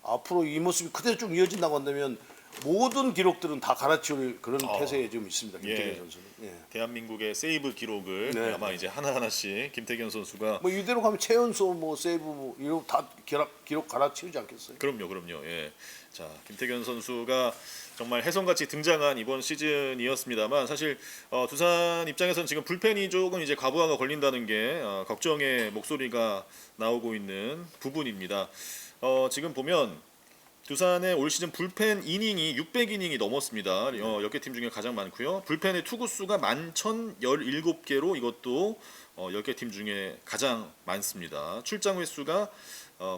앞으로 이 모습이 그대로 쭉 이어진다고 한다면 모든 기록들은 다 갈아치울 그런 태세에 지금 있습니다. 김태균 예. 선수는. 예. 대한민국의 세이브 기록을 네. 아마 이제 하나하나씩 김태균 선수가 뭐 이대로 가면 최연소 뭐 세이브 뭐 이런 다 기록 갈아치우지 않겠어요? 그럼요. 예. 자, 김태균 선수가 정말 혜성같이 등장한 이번 시즌이었습니다만 사실 두산 입장에서는 지금 불펜이 조금 이제 과부하가 걸린다는 게 걱정의 목소리가 나오고 있는 부분입니다. 지금 보면 두산의 올 시즌 불펜 이닝이 600이닝이 넘었습니다. 역대 팀 중에 가장 많고요. 불펜의 투구수가 11,017개로 이것도 10개 팀 중에 가장 많습니다. 출장 횟수가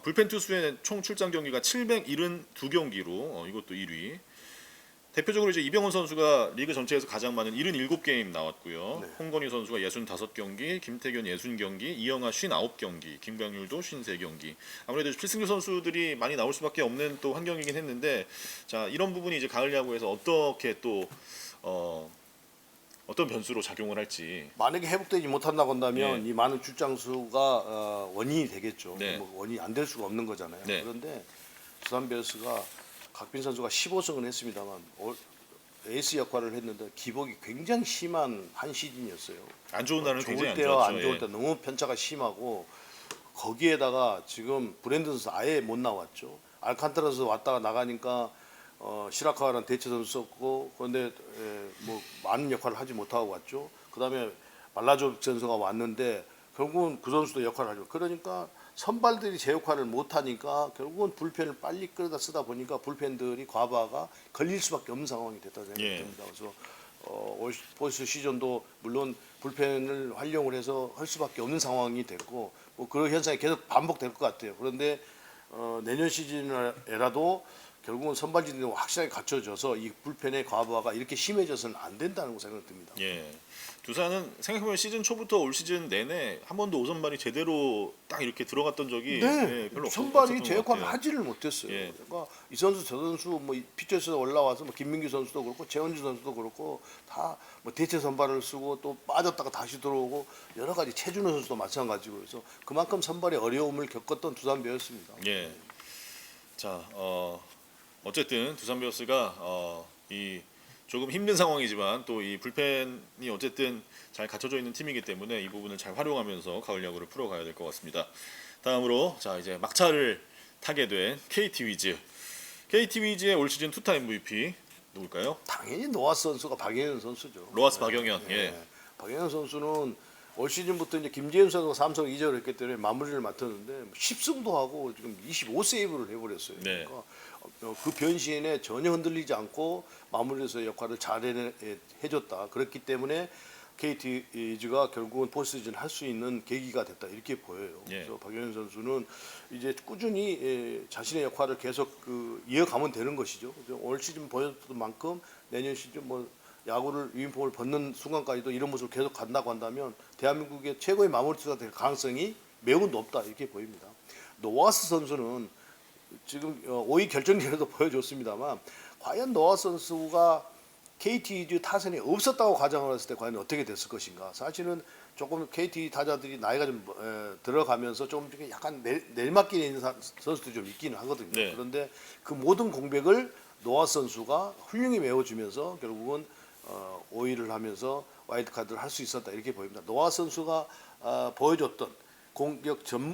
불펜 투수의 총 출장 경기가 772경기로 이것도 1위. 대표적으로 이제 이병헌 선수가 리그 전체에서 가장 많은 77게임 나왔고요. 네. 홍건희 선수가 65경기, 김태균 60경기, 이영하 59경기, 김광률도 53경기. 아무래도 필승조 선수들이 많이 나올 수밖에 없는 또 환경이긴 했는데, 자 이런 부분이 이제 가을 야구에서 어떻게 또 어떤 변수로 작용을 할지. 만약에 회복되지 못한다고 한다면 네. 이 많은 출장수가 원인이 되겠죠. 네. 뭐 원인이 안 될 수가 없는 거잖아요. 네. 그런데 두산 베어스가 각빈 선수가 15승은 했습니다만 에이스 역할을 했는데 기복이 굉장히 심한 한 시즌이었어요. 안 좋은 날은 좋을 굉장히 안 때와 좋았죠. 안 좋을 예. 때 너무 편차가 심하고 거기에다가 지금 브랜든 선수 아예 못 나왔죠. 알칸타라 선수 왔다가 나가니까 시라카와라는 대체 선수 썼고 그런데 뭐 많은 역할을 하지 못하고 왔죠. 그다음에 말라조 선수가 왔는데 결국은 그 선수도 역할을 하죠. 그러니까 선발들이 제 역할을 못하니까 결국은 불펜을 빨리 끌어다 쓰다 보니까 불펜들이 과부하가 걸릴 수밖에 없는 상황이 됐다고 예. 생각됩니다. 그래서 올 포스트 시즌도 물론 불펜을 활용을 해서 할 수밖에 없는 상황이 됐고 뭐 그런 현상이 계속 반복될 것 같아요. 그런데 내년 시즌에라도 결국은 선발진이 확실하게 갖춰져서 이 불펜의 과부하가 이렇게 심해져서는 안 된다는 생각됩니다. 예. 두산은 생각해보면 시즌 초부터 올 시즌 내내 한 번도 5선발이 제대로 딱 이렇게 들어갔던 적이 예, 별로 선발이 없었던 제 것 역할을 같아요. 하지를 못했어요. 예. 그러니까 이 선수 저 선수 뭐 피처에서 올라와서 뭐 김민규 선수도 그렇고 최원주 선수도 그렇고 다 뭐 대체 선발을 쓰고 또 빠졌다가 다시 들어오고 여러 가지 최준호 선수도 마찬가지고 그래서 그만큼 선발의 어려움을 겪었던 두산 베어스입니다. 예. 자, 어쨌든 두산 베어스가 이 조금 힘든 상황이지만 또 이 불펜이 어쨌든 잘 갖춰져 있는 팀이기 때문에 이 부분을 잘 활용하면서 가을 야구를 풀어가야 될 것 같습니다. 다음으로 자 이제 막차를 타게 된 KT 위즈. KT 위즈의 올 시즌 투타 MVP 누굴까요? 당연히 노아스 선수가 박영현 선수죠. 로하스 박영현. 예. 예. 박영현 선수는 올 시즌부터 이제 김재현 선수가 삼성 이적을 했기 때문에 마무리를 맡았는데 10승도 하고 지금 25세이브를 해버렸어요. 네. 그러니까 그 변신에 전혀 흔들리지 않고 마무리해서 역할을 잘 해줬다. 그렇기 때문에 KT 위즈가 결국은 포스트시즌 할 수 있는 계기가 됐다 이렇게 보여요. 예. 그래서 박영현 선수는 이제 꾸준히 자신의 역할을 계속 이어가면 되는 것이죠. 그래서 올 시즌 보여줬던 만큼 내년 시즌 뭐 야구를 유니폼을 벗는 순간까지도 이런 모습을 계속 간다고 한다면 대한민국의 최고의 마무리 투수가 될 가능성이 매우 높다 이렇게 보입니다. 노아스 선수는 지금 5위 결정전에도 보여줬습니다만 과연 노아스 선수가 KT 위즈 타선이 없었다고 가정을 했을 때 과연 어떻게 됐을 것인가. 사실은 조금 KT 타자들이 나이가 좀 들어가면서 좀 약간 내리막길에 있는 선수들이 좀 있기는 하거든요. 네. 그런데 그 모든 공백을 노아스 선수가 훌륭히 메워주면서 결국은 5위를 하면서 와일드카드를 할 수 있었다 이렇게 보입니다. 노아스 선수가 보여줬던 공격 전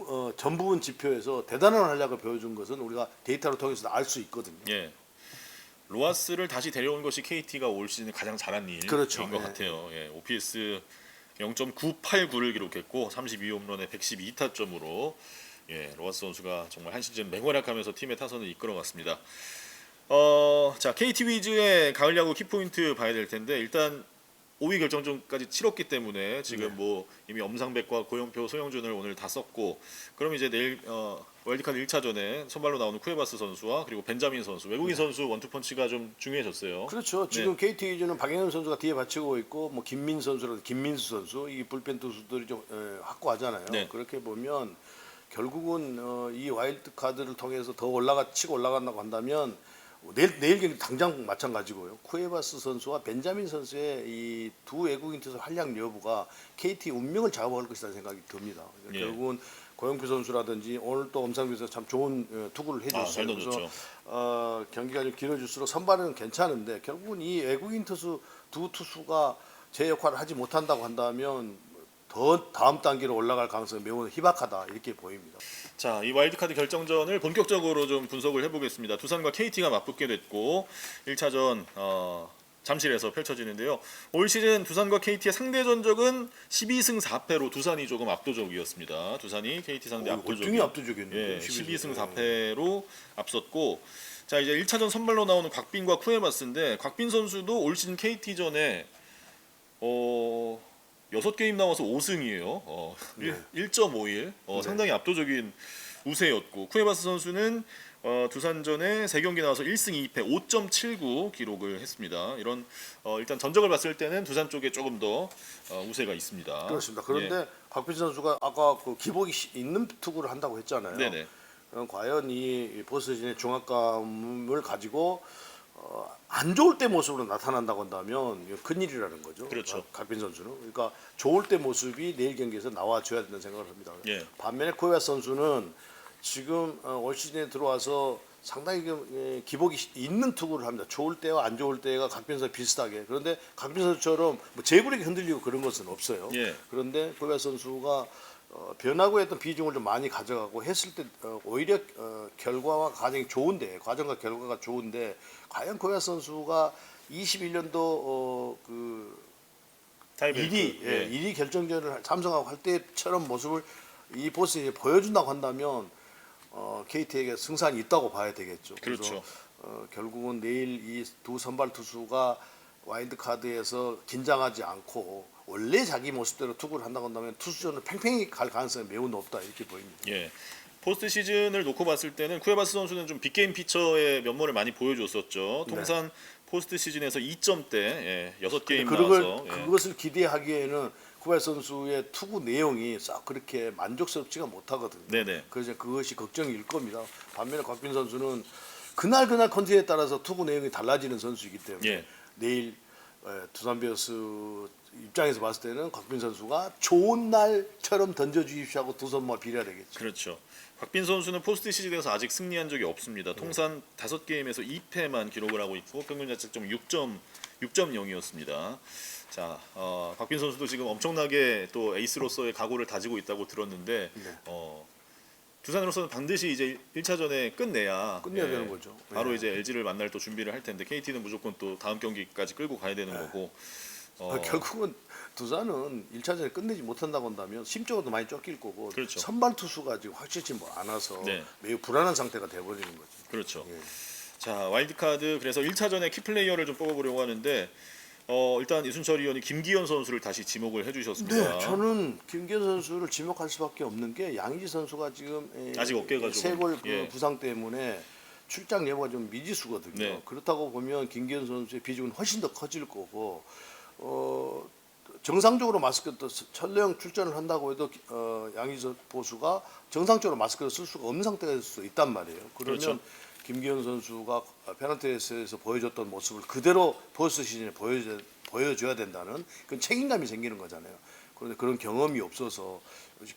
부분 지표에서 대단한 활약을 보여준 것은 우리가 데이터를 통해서 알 수 있거든요. 예. 로하스를 다시 데려온 것이 KT가 올 시즌 가장 잘한 일인 그렇죠. 것 예. 같아요. 예. OPS 0.989를 기록했고 32홈런에 112타점으로 예, 로하스 선수가 정말 한 시즌 맹활약하면서 팀의 타선을 이끌어갔습니다. 자 KT 위즈의 가을 야구 키포인트 봐야 될 텐데 일단 5위 결정전까지 치렀기 때문에 지금 네. 뭐 이미 엄상백과 고영표, 소영준을 오늘 다 썼고 그럼 이제 내일 월드카드 1차전에 선발로 나오는 쿠에바스 선수와 그리고 벤자민 선수 외국인 선수 원투펀치가 좀 중요해졌어요. 그렇죠. 지금 KT 위즈는 박영현 선수가 뒤에 받치고 있고 뭐 김민 선수라든지 김민수 선수 이 불펜 투수들이 좀 확고하잖아요. 네. 그렇게 보면 결국은 이 와일드 카드를 통해서 더 치고 올라간다고 한다면 내일 경기 당장 마찬가지고요. 쿠에바스 선수와 벤자민 선수의 이 두 외국인 투수 활약 여부가 KT 운명을 잡아갈 것이라는 생각이 듭니다. 예. 결국은 고영표 선수라든지 오늘 또 엄상규 선수 참 좋은 투구를 해줬어요. 잘 던졌죠. 경기가 좀 길어질수록 선발은 괜찮은데 결국은 이 외국인 투수 두 투수가 제 역할을 하지 못한다고 한다면 더 다음 단계로 올라갈 가능성이 매우 희박하다 이렇게 보입니다. 자, 이 와일드카드 결정전을 본격적으로 좀 분석을 해보겠습니다. 두산과 KT가 맞붙게 됐고 1차전 잠실에서 펼쳐지는데요. 올 시즌 두산과 KT의 상대 전적은 12승 4패로 두산이 조금 압도적이었습니다. 두산이 KT 상대 월등히 압도적이었는데 예, 12승 4패로 앞섰고 자 이제 1차전 선발로 나오는 곽빈과 쿠에바스인데 곽빈 선수도 올 시즌 KT전에 6게임 나와서 5승이에요. 네. 1.51 상당히 압도적인 우세였고 쿠에바스 선수는 두산전에 3경기 나와서 1승 2패 5.79 기록을 했습니다. 이런 일단 전적을 봤을 때는 두산 쪽에 조금 더 우세가 있습니다. 그렇습니다. 그런데 예. 곽빈 선수가 아까 그 기복이 있는 투구를 한다고 했잖아요. 네네. 그럼 과연 이 포스트진의 중압감을 가지고 안 좋을 때 모습으로 나타난다고 한다면 이거 큰일이라는 거죠. 그렇죠. 곽빈 선수는. 그러니까 좋을 때 모습이 내일 경기에서 나와줘야 된다는 생각을 합니다. 예. 반면에 코에바스 선수는 지금 올 시즌에 들어와서 상당히 기복이 있는 투구를 합니다. 좋을 때와 안 좋을 때가 곽빈 선수 비슷하게. 그런데 곽빈 선수처럼 뭐 제구력이 흔들리고 그런 것은 없어요. 예. 그런데 코에바스 선수가 변화구에 어떤 비중을 좀 많이 가져가고 했을 때 오히려 결과와 과정이 좋은데 과정과 결과가 좋은데 과연 코에바스 선수가 21년도 그 타이브레이크. 1위 결정전을 삼성하고 할 때처럼 모습을 이 포스에 보여준다고 한다면 KT에게 승산이 있다고 봐야 되겠죠. 그렇죠. 그래서 결국은 내일 이 두 선발 투수가 와일드 카드에서 긴장하지 않고 원래 자기 모습대로 투구를 한다고 한다면 투수전을 팽팽히 갈 가능성이 매우 높다 이렇게 보입니다. 예. 포스트 시즌을 놓고 봤을 때는 쿠에바스 선수는 좀 빅게임 피처의 면모를 많이 보여줬었죠. 통산 포스트 시즌에서 2점대 6게임 나와서 그것을 기대하기에는 쿠에바스 선수의 투구 내용이 싹 그렇게 만족스럽지가 못하거든요. 네네. 그래서 그것이 걱정일 겁니다. 반면에 곽빈 선수는 그날 컨디션에 따라서 투구 내용이 달라지는 선수이기 때문에 예. 내일 두산 베어스 입장에서 봤을 때는 곽빈 선수가 좋은 날처럼 던져주십시오 하고 두 손 모아 빌어야 되겠죠. 그렇죠. 곽빈 선수는 포스트 시즌에서 아직 승리한 적이 없습니다. 통산 5게임에서 2패만 기록을 하고 있고 평균 자책점 6.0이었습니다. 자, 곽빈 선수도 지금 엄청나게 또 에이스로서의 각오를 다지고 있다고 들었는데 네. 두산으로서는 반드시 이제 1차전에 끝내야 끝내야 되는 거죠. 바로 예. 이제 LG를 만날 또 준비를 할 텐데 KT는 무조건 또 다음 경기까지 끌고 가야 되는 거고. 결국은 두산은 1차전에 끝내지 못한다고 한다면 심적으로도 많이 쫓길 거고 그렇죠. 선발 투수가 지금 확실치 뭐 않아서 네. 매우 불안한 상태가 돼버리는 거죠. 그렇죠. 예. 자, 와일드카드 그래서 1차전에 키플레이어를 좀 뽑아보려고 하는데 일단 이순철 의원이 김기현 선수를 다시 지목을 해주셨습니다. 네, 저는 김기현 선수를 지목할 수밖에 없는 게 양의지 선수가 지금 아직 어깨가 좀, 쇄골 예. 부상 때문에 출장 여부가 좀 미지수거든요. 네. 그렇다고 보면 김기현 선수의 비중은 훨씬 더 커질 거고 정상적으로 마스크 또 철령 출전을 한다고 해도 양의지 보수가 정상적으로 마스크를 쓸 수가 없는 상태가 될 수 있단 말이에요. 그러면 그렇죠. 김기현 선수가 페널티에서 보여줬던 모습을 그대로 포스트 시즌에 보여줘야 된다는 그런 책임감이 생기는 거잖아요. 그런데 그런 경험이 없어서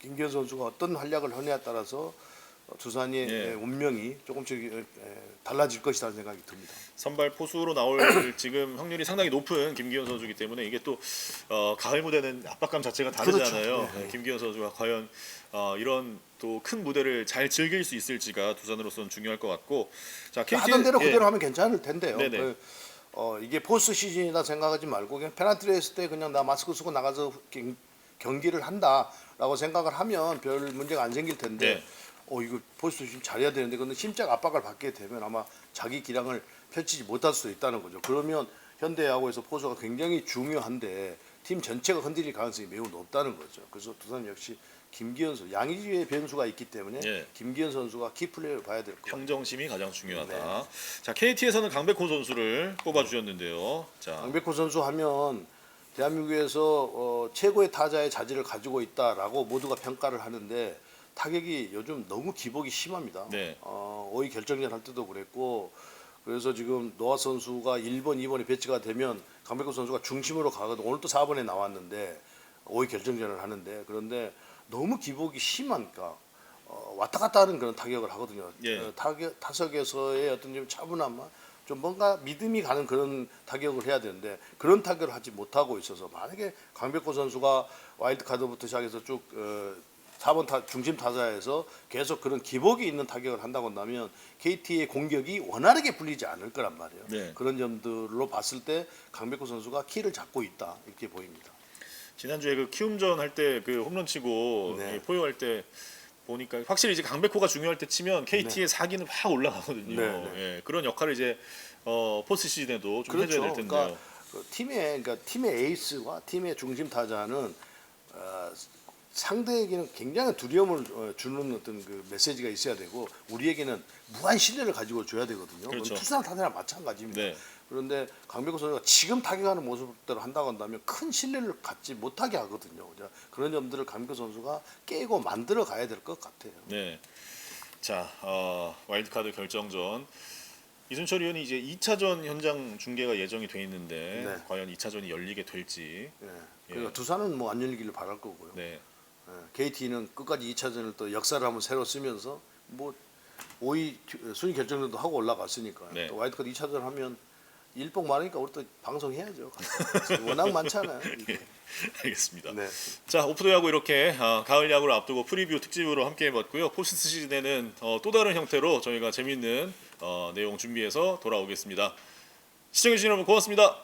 김기현 선수가 어떤 활약을 하느냐에 따라서 두산의 예. 운명이 조금씩 달라질 것이라는 생각이 듭니다. 선발 포수로 나올 지금 확률이 상당히 높은 김기현 선수이기 때문에 이게 또 가을 무대는 압박감 자체가 다르잖아요. 그렇죠. 네. 김기현 선수가 과연 이런 또 큰 무대를 잘 즐길 수 있을지가 두산으로서는 중요할 것 같고, 자 KT 하던 대로 그대로 하면 괜찮을 텐데요. 네네. 이게 포스트 시즌이다 생각하지 말고 그냥 페널티를 했을 때 그냥 나 마스크 쓰고 나가서 경기를 한다라고 생각을 하면 별 문제가 안 생길 텐데 네. 이거 포스트 시즌 잘해야 되는데 근데 심적 압박을 받게 되면 아마 자기 기량을 펼치지 못할 수도 있다는 거죠. 그러면 현대야구에서 포수가 굉장히 중요한데 팀 전체가 흔들릴 가능성이 매우 높다는 거죠. 그래서 두산 역시 김기현 선수, 양의지의 변수가 있기 때문에 예. 김기현 선수가 키플레이를 봐야 될 것 같아요. 평정심이 가장 중요하다. 네. 자 KT에서는 강백호 선수를 뽑아주셨는데요. 자 강백호 선수 하면 대한민국에서 최고의 타자의 자질을 가지고 있다라고 모두가 평가를 하는데 타격이 요즘 너무 기복이 심합니다. 네. 5위 결정전 할 때도 그랬고 그래서 지금 노아 선수가 1번, 2번에 배치가 되면 강백호 선수가 중심으로 가거든. 오늘 또 4번에 나왔는데 5위 결정전을 하는데 그런데 너무 기복이 심하니까 왔다 갔다 하는 그런 타격을 하거든요. 예. 타석에서의 어떤 좀 차분함과 좀 뭔가 믿음이 가는 그런 타격을 해야 되는데 그런 타격을 하지 못하고 있어서 만약에 강백호 선수가 와일드카드부터 시작해서 쭉 4번 중심 타자에서 계속 그런 기복이 있는 타격을 한다고 한다면 KT의 공격이 원활하게 풀리지 않을 거란 말이에요. 네. 그런 점들로 봤을 때 강백호 선수가 키를 잡고 있다 이렇게 보입니다. 지난주에 그 키움전 할 때 그 홈런 치고 네. 포효할 때 보니까 확실히 이제 강백호가 중요할 때 치면 KT의 사기는 확 올라가거든요. 네, 네. 예, 그런 역할을 이제 포스트 시즌에도 좀 그렇죠. 해줘야 될 텐데요. 그러니까 팀의 에이스와 팀의 중심 타자는 상대에게는 굉장히 두려움을 주는 어떤 그 메시지가 있어야 되고 우리에게는 무한 신뢰를 가지고 줘야 되거든요. 그렇죠. 투수나 타자나 마찬가지입니다. 네. 그런데 강백호 선수가 지금 타격하는 모습대로 한다고 한다면 큰 신뢰를 갖지 못하게 하거든요. 그런 점들을 강백호 선수가 깨고 만들어 가야 될 것 같아요. 네. 자 와일드카드 결정전 이순철 의원이 이제 2차전 현장 중계가 예정이 돼 있는데 네. 과연 2차전이 열리게 될지. 그러니까 두산은 뭐 안 열리기를 바랄 거고요. 네. KT는 끝까지 2차전을 또 역사를 한번 새로 쓰면서 뭐 5위 순위 결정전도 하고 올라갔으니까 네. 또 와일드카드 2차전 하면 일복 많으니까 우리 또 방송해야죠. 워낙 많잖아요. 예, 알겠습니다. 네. 자 오프도 야구 이렇게 가을 야구를 앞두고 프리뷰 특집으로 함께 해봤고요. 포스트 시즌에는 또 다른 형태로 저희가 재미있는 내용 준비해서 돌아오겠습니다. 시청해주신 여러분 고맙습니다.